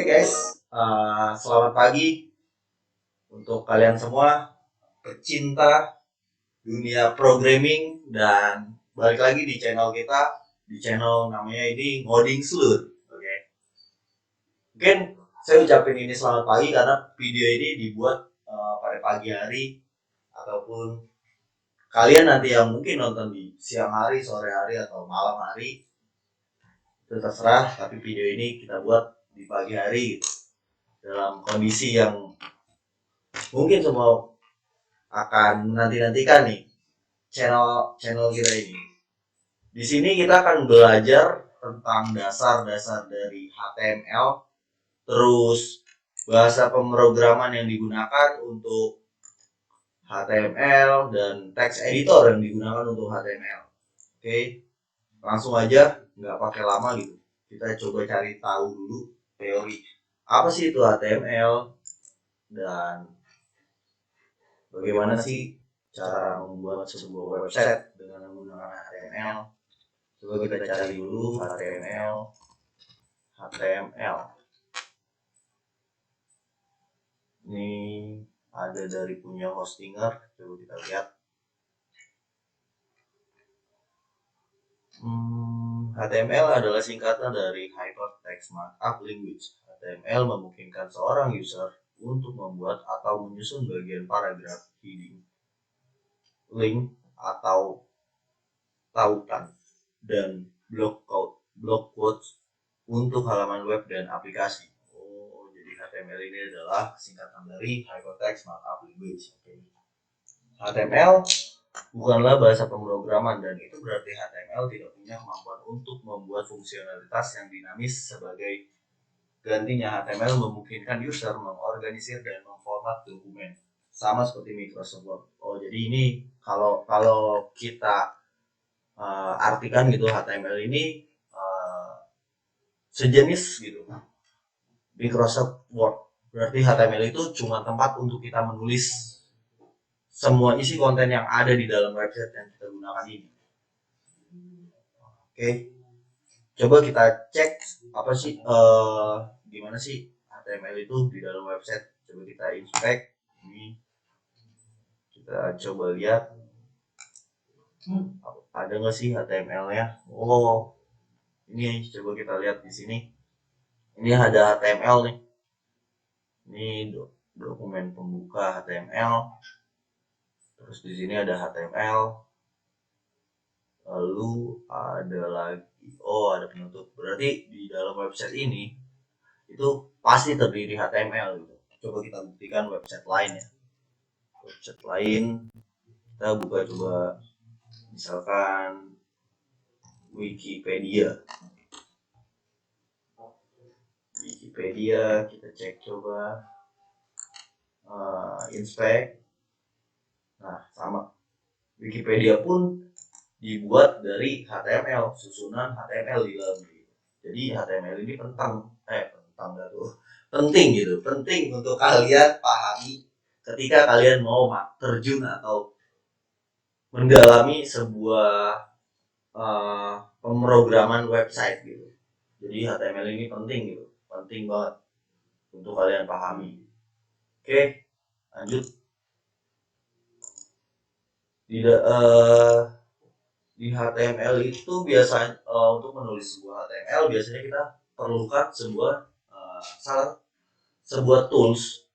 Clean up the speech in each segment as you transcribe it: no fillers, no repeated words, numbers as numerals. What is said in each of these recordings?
Oke guys, selamat pagi untuk kalian semua pecinta dunia programming dan balik lagi di channel kita, di channel namanya ini Ngoding Sleuth. Oke, mungkin saya ucapin ini selamat pagi karena video ini dibuat pada pagi hari ataupun kalian nanti yang mungkin nonton di siang hari, sore hari atau malam hari itu terserah, tapi video ini kita buat di pagi hari gitu, dalam kondisi yang mungkin semua akan nantikan nih channel kita ini. Di sini kita akan belajar tentang dasar-dasar dari HTML, terus bahasa pemrograman yang digunakan untuk HTML dan text editor yang digunakan untuk HTML. Oke, langsung aja, nggak pakai lama gitu. Kita coba cari tahu dulu teori apa sih itu HTML dan bagaimana sih cara membuat sebuah website dengan menggunakan HTML. Coba kita cari dulu HTML. Ini ada dari punya Hostinger. Coba kita lihat. HTML adalah singkatan dari Hypertext Markup Language. HTML memungkinkan seorang user untuk membuat atau menyusun bagian paragraf, heading, link atau tautan, dan block quotes untuk halaman web dan aplikasi. Oh, jadi HTML ini adalah singkatan dari Hypertext Markup Language. HTML bukanlah bahasa pemrograman dan itu berarti HTML tidak punya kemampuan untuk membuat fungsionalitas yang dinamis. Sebagai gantinya, HTML memungkinkan user mengorganisir dan memformat dokumen sama seperti Microsoft Word. Oh, jadi ini kalau kita artikan gitu, HTML ini sejenis gitu Microsoft Word. Berarti HTML itu cuma tempat untuk kita menulis semua isi konten yang ada di dalam website yang kita gunakan ini. Oke, coba kita cek apa sih gimana sih HTML itu di dalam website. Coba kita inspect ini, kita coba lihat ada nggak sih HTML-nya. Oh, ini coba kita lihat di sini. Ini ada HTML nih. Ini dokumen pembuka HTML. Terus di sini ada HTML. Lalu ada lagi, ada penutup. Berarti di dalam website ini itu pasti terdiri HTML gitu. Coba kita buktikan website lain ya. Website lain kita buka, coba misalkan Wikipedia, kita cek coba inspect. Nah, sama Wikipedia pun dibuat dari HTML, susunan HTML di dalam. Jadi HTML ini penting untuk kalian pahami ketika kalian mau terjun atau mendalami sebuah pemrograman website gitu. Jadi HTML ini penting banget untuk kalian pahami. Oke, lanjut. Di HTML itu biasanya untuk menulis sebuah HTML biasanya kita perlukan sebuah tools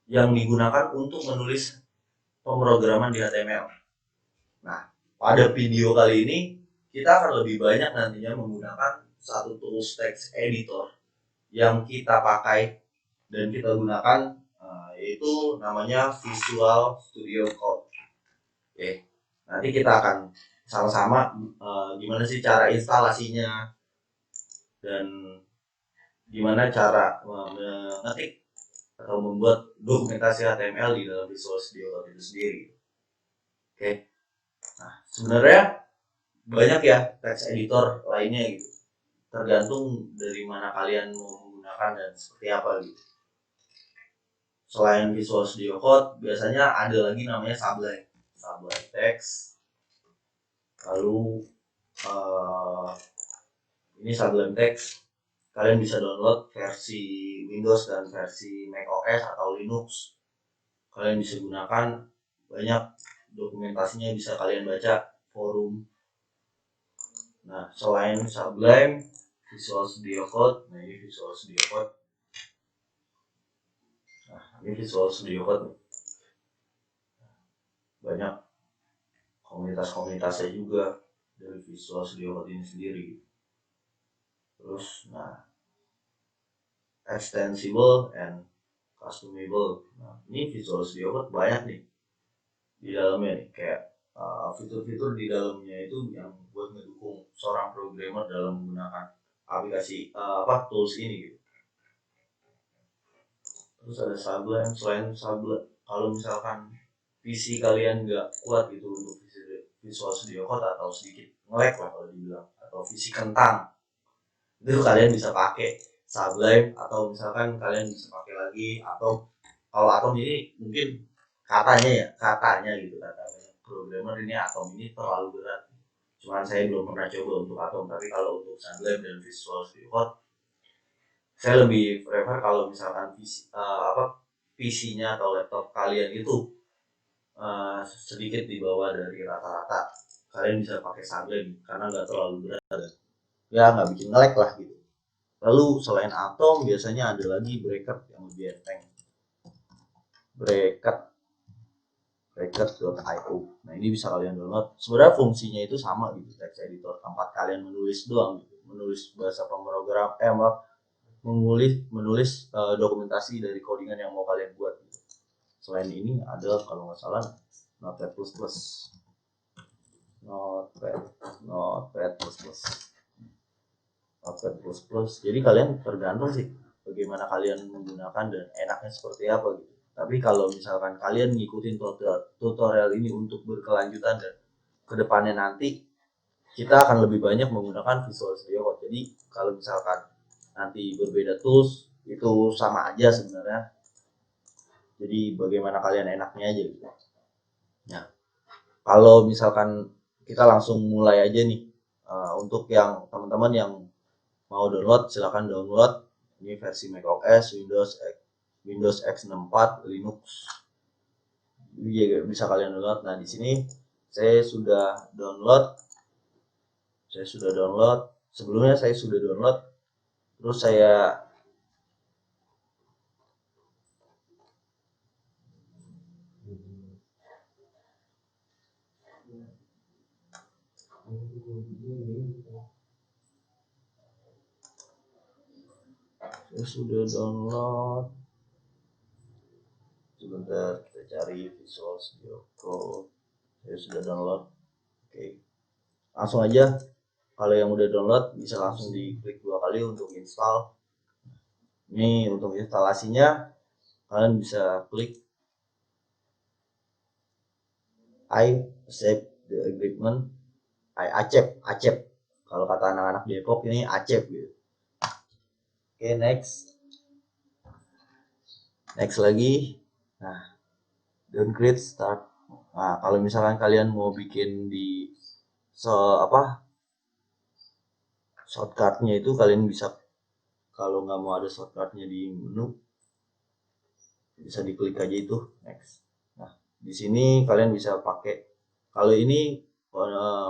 yang digunakan untuk menulis pemrograman di HTML. Nah, pada video kali ini kita akan lebih banyak nantinya menggunakan satu tools text editor yang kita pakai dan kita gunakan, yaitu namanya Visual Studio Code. Oke, nanti kita akan sama-sama gimana sih cara instalasinya dan gimana cara mengetik atau membuat dokumentasi HTML di dalam Visual Studio Code itu sendiri. Oke, nah sebenarnya banyak ya text editor lainnya gitu, tergantung dari mana kalian mau menggunakan dan seperti apa gitu. Selain Visual Studio Code, biasanya ada lagi namanya Sublime Text. Lalu ini Sublime Text. kalian bisa download versi Windows dan versi macOS atau Linux. Kalian bisa gunakan, banyak dokumentasinya bisa kalian baca, forum. Nah, selain Sublime, Visual Studio Code, nah ini Visual Studio Code. Nah, ini Visual Studio Code. Banyak komunitas-komunitasnya juga dari Visual Studio Code ini sendiri. Terus, nah, extensible and customable. Nah, ini Visual Studio Code banyak nih di dalamnya nih, kayak fitur-fitur di dalamnya itu yang buat ngedukung seorang programmer dalam menggunakan aplikasi tools ini gitu. Terus ada Sublime. Selain Sublime, kalau misalkan PC kalian nggak kuat gitu untuk Visual Studio Code atau sedikit nge-lag lah kalau dibilang, atau PC kentang, itu kalian bisa pakai Sublime, atau misalkan kalian bisa pakai lagi, atau kalau Atom ini mungkin katanya gitu, katanya programmer ini Atom ini terlalu berat. Cuman saya belum pernah coba untuk Atom, tapi kalau untuk Sublime dan Visual Studio Code saya lebih prefer kalau misalkan PC-nya atau laptop kalian itu sedikit di bawah dari rata-rata, kalian bisa pakai Sublime karena nggak terlalu berat, ya nggak bikin nge-lag lah gitu. Lalu selain Atom biasanya ada lagi Bracket yang lebih enteng, bracket.io. Nah ini bisa kalian download. Sebenarnya fungsinya itu sama gitu, text editor, tempat kalian menulis doang gitu, menulis bahasa pemrogram, menulis dokumentasi dari codingan yang mau kalian buat gitu. Selain ini ada kalau nggak salah Notepad++. Jadi kalian tergantung sih bagaimana kalian menggunakan dan enaknya seperti apa gitu. Tapi kalau misalkan kalian ngikutin tutorial ini untuk berkelanjutan dan kedepannya nanti kita akan lebih banyak menggunakan Visual Studio Code. Jadi kalau misalkan nanti berbeda tools itu sama aja sebenarnya. Jadi bagaimana kalian enaknya aja gitu. Nah, kalau misalkan kita langsung mulai aja nih, untuk yang teman-teman yang mau download silahkan download. Ini versi macOS, Windows X64, Linux. Ini bisa kalian download. Nah di sini saya sudah download. Sebelumnya saya sudah download. Terus saya sudah download. Sebentar kita cari Visual Studio Code. Saya sudah download. Oke. Langsung aja. Kalau yang udah download bisa langsung diklik 2 kali untuk install. Ini untuk instalasinya kalian bisa klik I accept the agreement. I accept. Kalau kata anak-anak Depok ini accept gitu. Oke, next lagi. Nah, downgrade start. Nah, kalau misalkan kalian mau bikin di shortcutnya itu kalian bisa, kalau nggak mau ada shortcutnya di menu bisa diklik aja itu next. Nah di sini kalian bisa pakai, kalau ini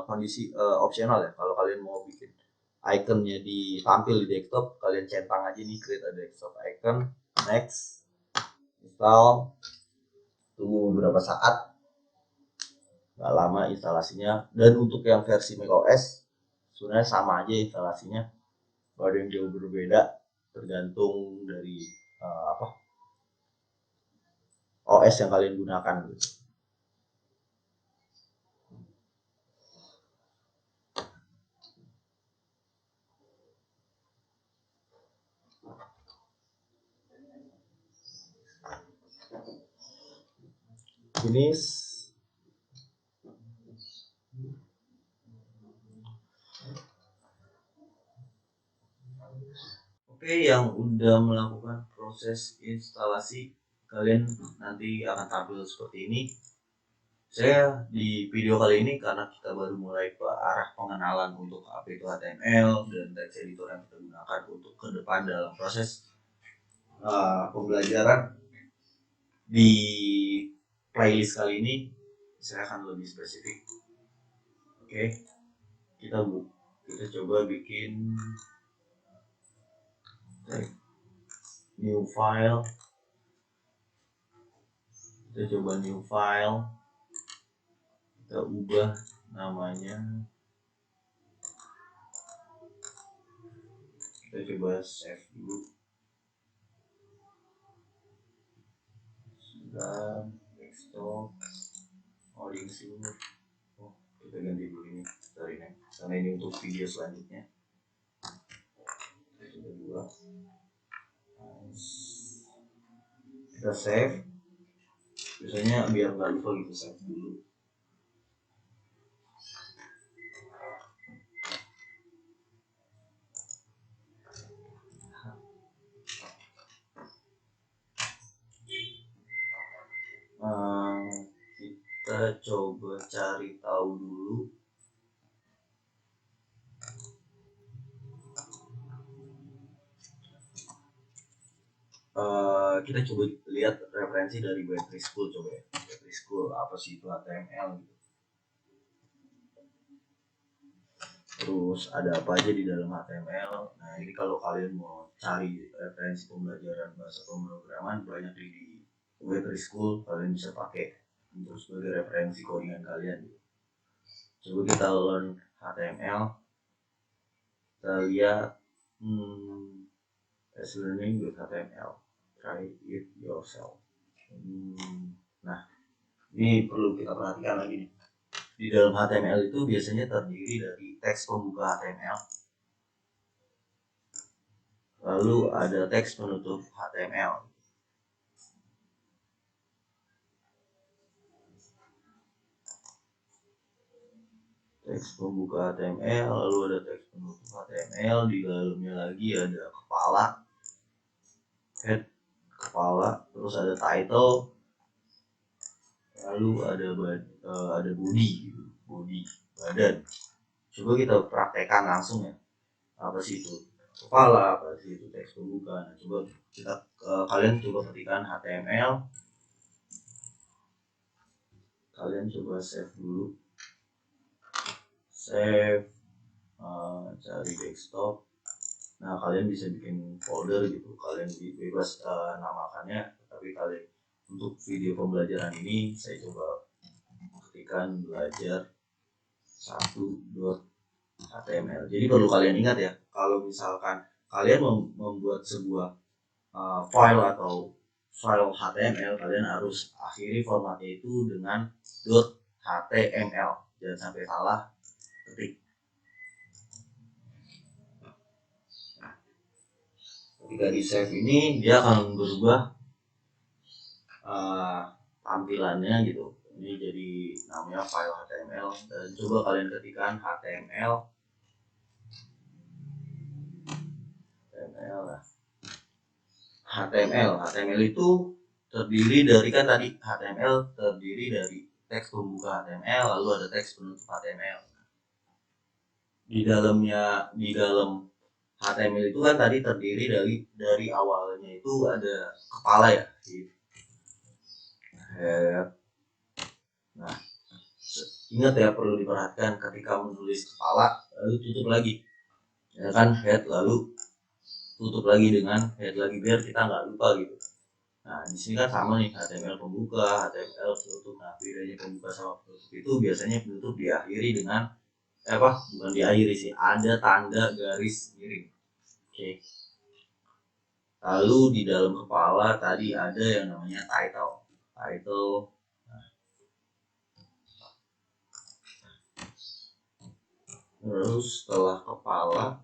kondisi opsional ya, kalau kalian mau bikin ikonnya ditampil di desktop kalian centang aja nih, create a desktop icon, next, install, tunggu beberapa saat, nggak lama instalasinya. Dan untuk yang versi macOS sebenarnya sama aja instalasinya, gak ada yang jauh berbeda tergantung dari OS yang kalian gunakan gitu. Finish. Oke, yang udah melakukan proses instalasi kalian nanti akan tampil seperti ini. Saya di video kali ini karena kita baru mulai ke arah pengenalan untuk apa itu HTML dan text editor yang kita gunakan untuk ke depan dalam proses pembelajaran di playlist kali ini, saya akan lebih spesifik. Oke, kita coba bikin new file. Kita coba new file. Kita ubah namanya. Kita coba save dulu. Dan desktop. Loading seluruh. Oh, kita ganti dulu ini. Dari ini. Karena ini untuk video selanjutnya. Kita coba. Kita save. Biasanya biar nggak lupa gitu save dulu. Kita coba cari tahu dulu. Kita coba lihat referensi dari Battery School, coba ya. Battery School apa sih itu HTML gitu. Terus ada apa aja di dalam HTML. Nah ini kalau kalian mau cari referensi pembelajaran bahasa pemrograman banyak di Battery School, kalian bisa pakai untuk sebagai referensi codingan kalian gitu. Coba kita learn HTML, kita lihat as learning with HTML, try it yourself. Nah ini perlu kita perhatikan lagi nih. Di dalam HTML itu biasanya terdiri dari teks pembuka HTML, lalu ada teks penutup HTML. Teks pembuka HTML, lalu ada teks penutup HTML, di dalamnya lagi ada kepala, head, kepala, terus ada title, lalu ada body, badan. Coba kita praktekkan langsung ya, apa sih itu kepala, apa sih itu teks pembuka. Nah, coba kalian coba ketikkan HTML, kalian coba save dulu, save, cari desktop. Nah kalian bisa bikin folder gitu, kalian bebas namakannya, tapi kalian untuk video pembelajaran ini saya coba ketikkan belajar 1.html. Jadi perlu kalian ingat ya, kalau misalkan kalian membuat sebuah file atau file HTML, kalian harus akhiri formatnya itu dengan .html, jangan sampai salah ketik. Ketika di save ini dia akan berubah tampilannya gitu. Ini jadi namanya file HTML, dan coba kalian ketikkan HTML. HTML itu terdiri dari, kan tadi HTML terdiri dari teks pembuka HTML, lalu ada teks penutup HTML. Di dalam HTML itu kan tadi terdiri dari awalnya itu ada kepala ya. Nah, ingat ya, perlu diperhatikan ketika menulis kepala lalu tutup lagi, ya kan, head lalu tutup lagi dengan head lagi biar kita nggak lupa gitu. Nah di sini kan sama nih, HTML pembuka, HTML penutup. Nah bedanya pembuka sama penutup itu biasanya penutup diakhiri dengan bukan diakhiri sih, ada tanda garis miring. Oke. Lalu di dalam kepala tadi ada yang namanya title. Terus setelah kepala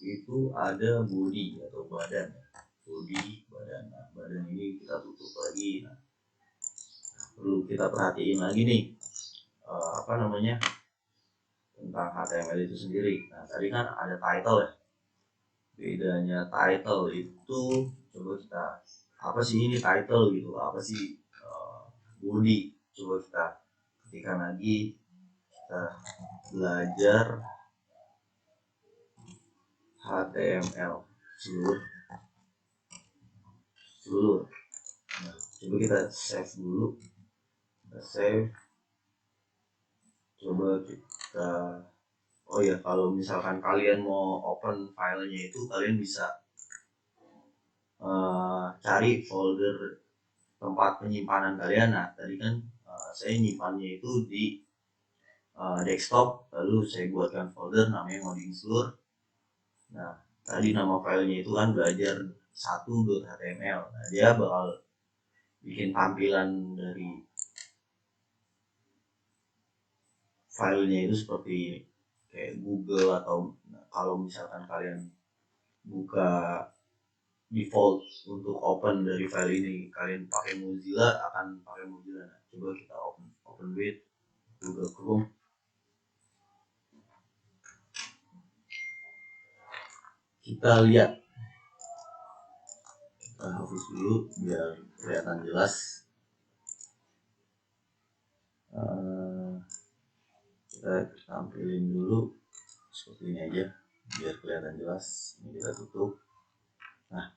itu ada body atau badan. Body, badan. Nah, badan ini kita tutup lagi. Nah, perlu kita perhatiin lagi nih tentang HTML itu sendiri. Nah tadi kan ada title ya. Bedanya title itu, coba kita, apa sih ini title gitu, apa sih body, coba kita ketikkan lagi, kita belajar HTML seluruh. Nah, coba kita save dulu, kita save. Coba kita, oh ya, kalau misalkan kalian mau open filenya itu kalian bisa cari folder tempat penyimpanan kalian. Nah tadi kan saya nyimpannya itu di desktop, lalu saya buatkan folder namanya ngoding seluruh. Nah tadi nama filenya itu kan belajar 1.html. Nah dia bakal bikin tampilan dari filenya itu seperti ini, kayak Google, atau kalau misalkan kalian buka default untuk open dari file ini kalian pakai Mozilla, akan pakai Mozilla. Nah, coba kita open with Google Chrome. Kita lihat, kita hapus dulu biar kelihatan jelas. Kita tampilin dulu seperti ini aja biar kelihatan jelas. Ini kita tutup. Nah,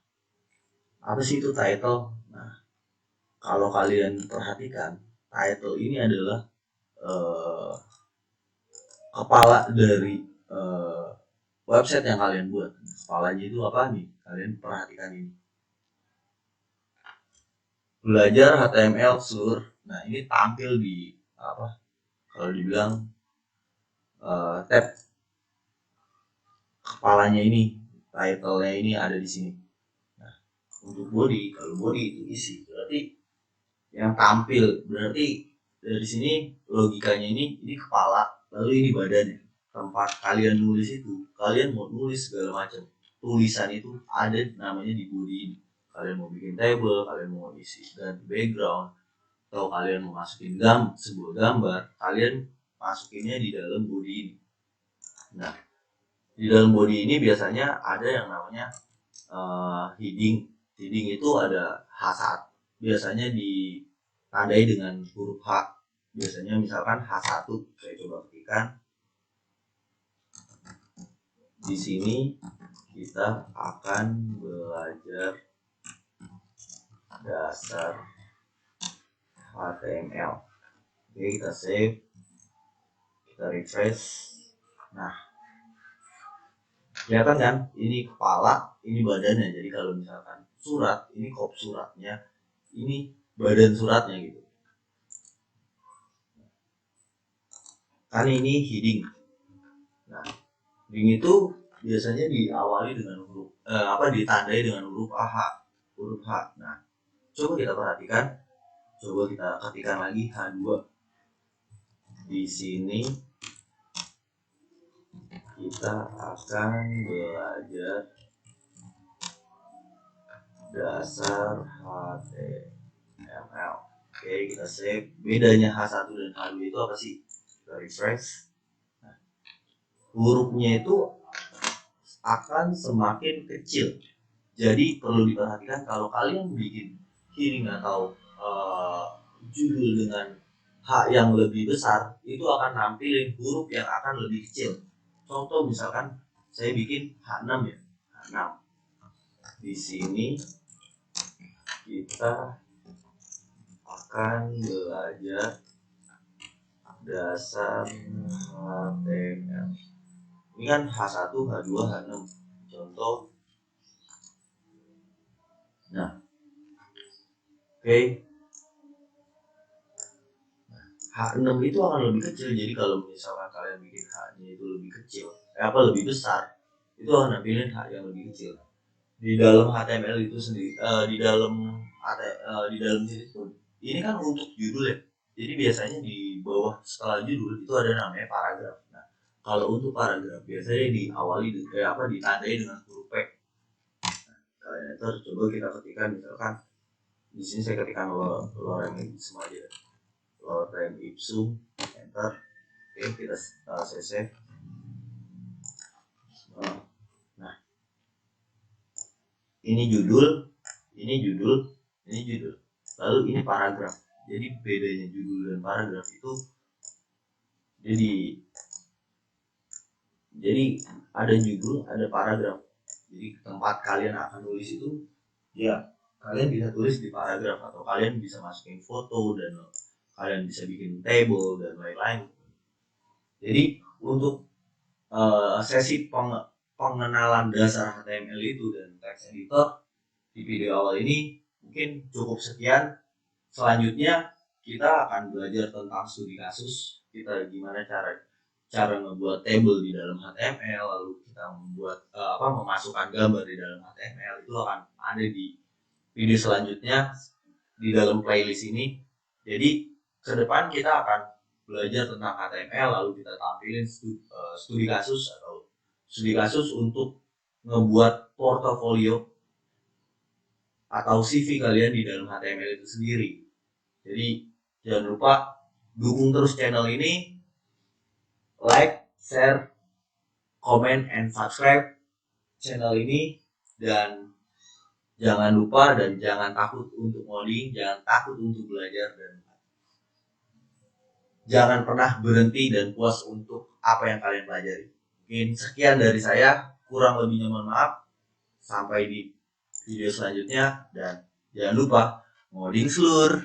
apa sih itu title? Nah, kalau kalian perhatikan, title ini adalah kepala dari website yang kalian buat. Kepalanya itu apa nih? Kalian perhatikan ini. Belajar HTML seluruh. Nah, ini tampil di apa? Kalau dibilang tab kepalanya ini, title-nya ini ada di sini. Nah, untuk body, kalau body itu isi, berarti yang tampil, berarti dari sini logikanya ini kepala, lalu ini badannya. Tempat kalian nulis itu, kalian mau nulis segala macam tulisan itu ada namanya di body ini. Kalian mau bikin table, kalian mau isi ganti background, atau kalian mau masukin sebuah gambar, kalian masukinnya di dalam body ini. Nah, di dalam body ini biasanya ada yang namanya heading. Heading itu ada H1, biasanya ditandai dengan huruf H. Biasanya misalkan H1, saya coba ketikkan. Di sini kita akan belajar dasar HTML. Oke, kita save, kita refresh. Nah, kelihatan kan? Ini kepala, ini badannya. Jadi kalau misalkan surat, ini kop suratnya, ini badan suratnya gitu. Kan ini heading. Nah, heading itu biasanya diawali dengan huruf ditandai dengan huruf H. Huruf H. Nah, coba kita perhatikan. Coba kita ketikkan lagi H2. Di sini kita akan belajar dasar HTML. Oke, kita save. Bedanya H1 dan H2 itu apa sih? Kita refresh. Nah, hurufnya itu akan semakin kecil. Jadi perlu diperhatikan kalau kalian bikin heading atau judul dengan H yang lebih besar, itu akan nampilin huruf yang akan lebih kecil. Contoh misalkan saya bikin H6 ya, H6. Di sini kita akan belajar dasar HTML. Ini kan H1, H2, H6. Contoh. Nah, oke. H6 itu akan lebih kecil. Jadi kalau misalkan kalian bikin H-nya itu lebih kecil, lebih besar, itu akan nampilin H yang lebih kecil. Di dalam HTML itu sendiri, di dalam situ, ini kan untuk judul ya. Jadi biasanya di bawah setelah judul itu ada namanya paragraf. Nah, kalau untuk paragraf biasanya diawali ditandai dengan huruf P. Nah, kalian enter, coba kita ketikkan misalkan di sini saya ketikkan lorem ipsum aja. Lorem ipsum, enter. Oke, kita save. Nah, ini judul, ini judul, ini judul. Lalu ini paragraf. Jadi bedanya judul dan paragraf itu Jadi ada judul, ada paragraf. Jadi tempat kalian akan nulis itu, ya kalian bisa tulis di paragraf, atau kalian bisa masukin foto, dan kalian bisa bikin table dan lain-lain. Jadi untuk sesi pengenalan dasar HTML itu dan text editor di video awal ini mungkin cukup sekian. Selanjutnya kita akan belajar tentang studi kasus, kita gimana cara membuat table di dalam HTML, lalu kita membuat memasukkan gambar di dalam HTML. Itu akan ada di video selanjutnya di dalam playlist ini. Jadi ke depan kita akan belajar tentang HTML, lalu kita tampilin studi kasus untuk ngebuat portofolio atau CV kalian di dalam HTML itu sendiri. Jadi jangan lupa dukung terus channel ini, like, share, comment, and subscribe channel ini, dan jangan lupa dan jangan takut untuk ngoding, jangan takut untuk belajar, dan jangan pernah berhenti dan puas untuk apa yang kalian pelajari. Mungkin sekian dari saya, kurang lebihnya mohon maaf. Sampai di video selanjutnya, dan jangan lupa ngoding seluruh.